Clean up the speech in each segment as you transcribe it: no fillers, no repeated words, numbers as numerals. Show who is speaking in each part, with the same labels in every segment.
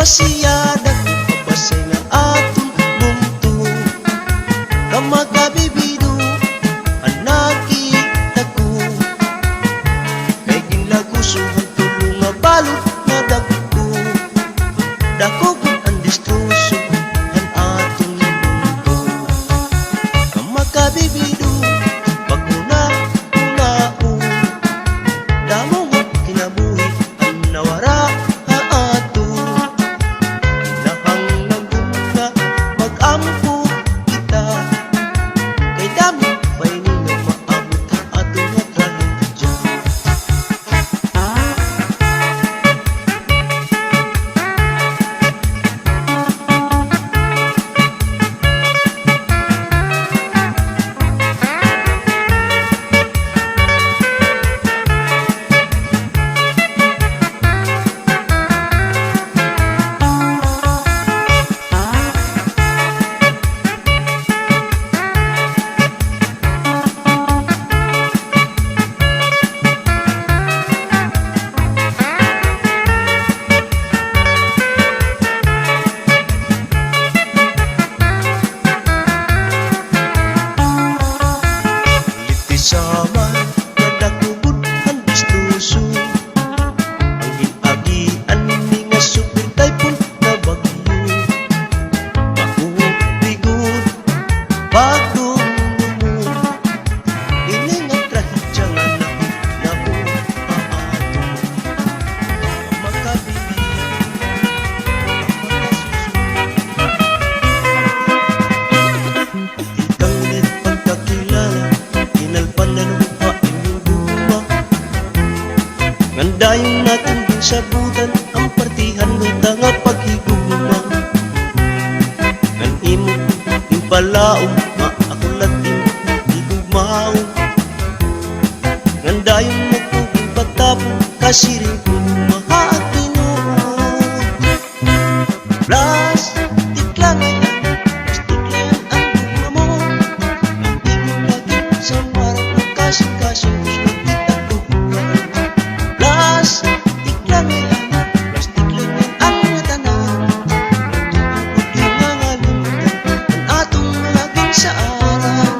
Speaker 1: Masiyada kapasay nga atong bungto na makabibido ang nakita ko. Kay ginlagusuhan tulong nga balot nga dagko, dako ang destruso ang atong bungto na makabibido pagmuna-unao. Damo nga kinabuhi ang nawara sama nadakubod ang destruso. Ang ginagian ni nga super typhoon na bagyo, maubigod bagong lumon. Ini nga trahedya nga nabuhaato makabili ikaw ulit pagkakilala. Kinalpan na lupa inyong buwa, ngandayon natin din sabutan ang partihan luta nga paghigugma. Ngan imo yung palaong nga ako latin igugmao, ngandayon magtugong patapong kasiring ko mahatinuod. Plastic lang ay kasing-kasing kita ko. Plastic lang ang natanan, tungkol di nga ngalimutan ang atong mga ginsaaran.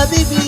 Speaker 1: habibi